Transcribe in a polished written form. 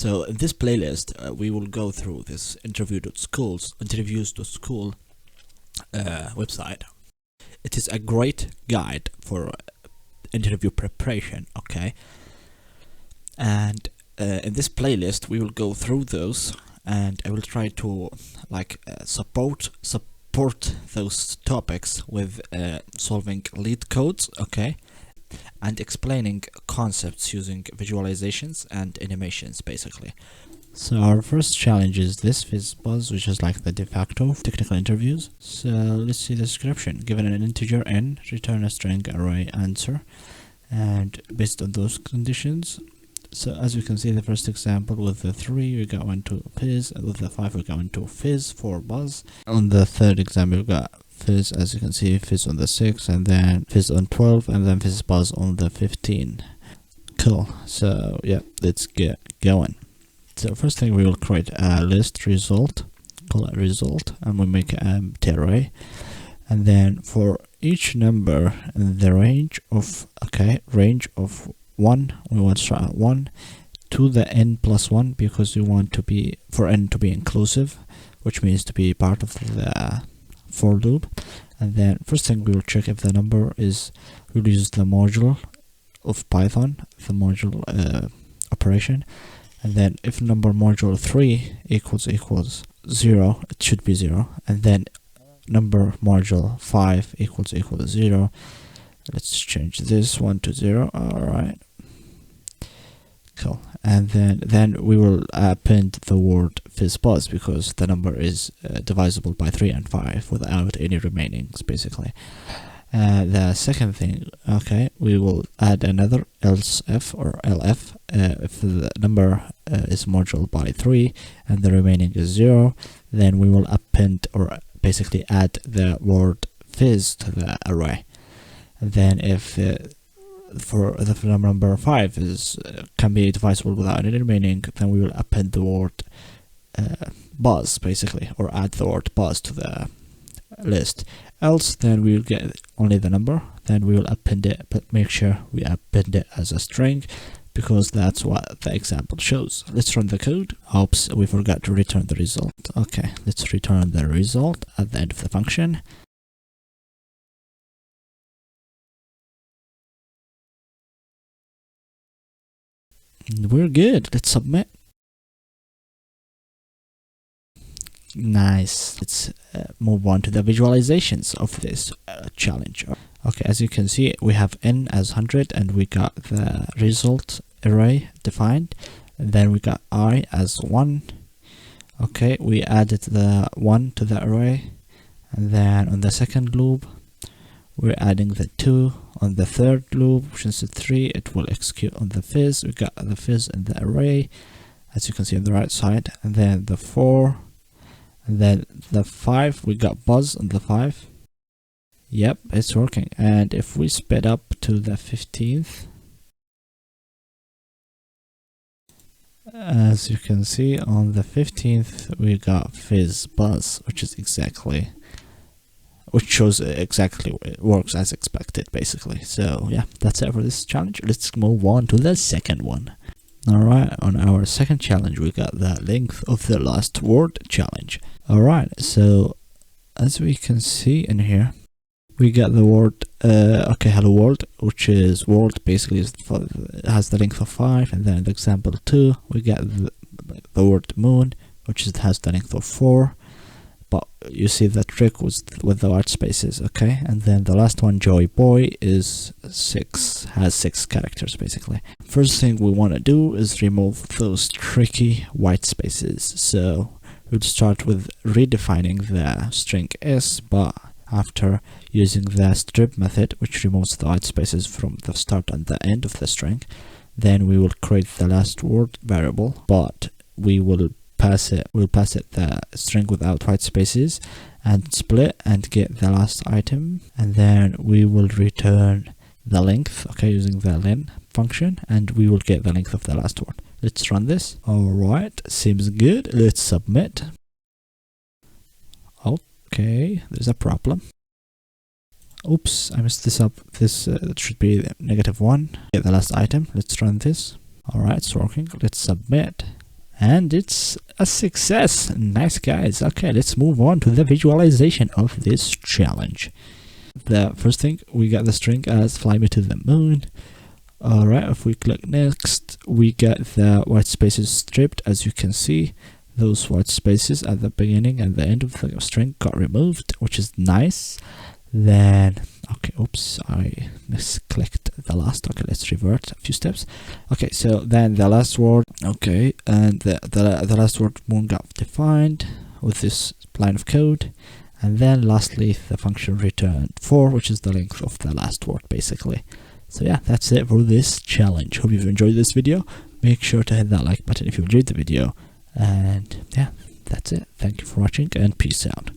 So in this playlist, we will go through this interviews.school website. It is a great guide for interview preparation, okay? And in this playlist, we will go through those, and I will try to support those topics with solving LeetCodes, okay? And explaining concepts using visualizations and animations, basically. So our first challenge is this FizzBuzz, which is like the de facto technical interviews. So let's see the description. Given an integer n, return a string array answer, and based on those conditions. So as you can see, the first example with the 3, we got one to Fizz, with the 5 we got one to Fizz for Buzz. On the third example we got Fizz, as you can see, Fizz on the 6, and then Fizz on 12, and then FizzBuzz on the 15. Cool. So yeah, let's get going. So first thing, we will create a list result, call it result, and we make an empty array. And then for each number in the range of 1, we want to start at 1 to the n plus 1, because we want to be for n to be inclusive, which means to be part of the for loop. And then first thing, we will check if the number is, we'll use the module of Python, the module operation. And then if number module 3 equals 0, it should be 0. And then number module 5 equals 0. Let's change this one to 0. Alright, cool. And then we will append the word FizzBuzz, because the number is divisible by 3 and 5 without any remainings, basically. The second thing, we will add another else if or lf. If the number is modulo by 3 and the remaining is 0, then we will append or basically add the word fizz to the array. And then if for the number 5 is can be divisible without any remaining, then we will append the word buzz, basically, or add the word buzz to the list. Else, then we will get only the number, then we will append it, but make sure we append it as a string, because that's what the example shows. Let's run the code. Oops, we forgot to return the result. Okay, let's return the result at the end of the function. We're good. Let's submit. Nice. Let's move on to the visualizations of this challenge. Okay, as you can see, we have n as 100, and we got the result array defined. And then we got I as 1. Okay, we added the 1 to the array. And then on the second loop, we're adding the 2. On the third loop, which is the 3, it will execute on the fizz. We got the fizz in the array, as you can see on the right side. And then the 4. And then the 5, we got buzz on the 5. Yep, it's working. And if we sped up to the 15th, as you can see on the 15th, we got FizzBuzz, which shows exactly it works as expected, basically. So yeah, that's it for this challenge. Let's move on to the second one. Alright, on our second challenge, we got the length of the last word challenge. Alright, so as we can see in here, we got the word hello world, which is world basically has the length of 5, and then in the example 2 we got the word moon, which has the length of 4. But you see the trick was with the white spaces, okay? And then the last one, Joy Boy, is 6, has 6 characters, basically. First thing we want to do is remove those tricky white spaces. So we'll start with redefining the string s, but after using the strip method, which removes the white spaces from the start and the end of the string, then we will create the last word variable, but we'll pass it the string without white spaces and split and get the last item, and then we will return the length, using the len function, and we will get the length of the last word. Let's run this. Alright, seems good. Let's submit. Okay, there's a problem. Oops, I messed this up. This should be -1. Get the last item. Let's run this. Alright, it's working. Let's submit. and it's a success. Nice, guys. Okay, let's move on to the visualization of this challenge. The first thing, we got the string as fly me to the moon. Alright, if we click next, we get the white spaces stripped. As you can see, those white spaces at the beginning and the end of the string got removed, which is nice. Then, okay, oops, I misclicked the last. Okay, let's revert a few steps. Okay, so then the last word, okay, and the last word moon got defined with this line of code. And then lastly, the function returned 4, which is the length of the last word, basically. So yeah, that's it for this challenge. Hope you've enjoyed this video. Make sure to hit that like button if you enjoyed the video. And yeah, that's it. Thank you for watching, and peace out.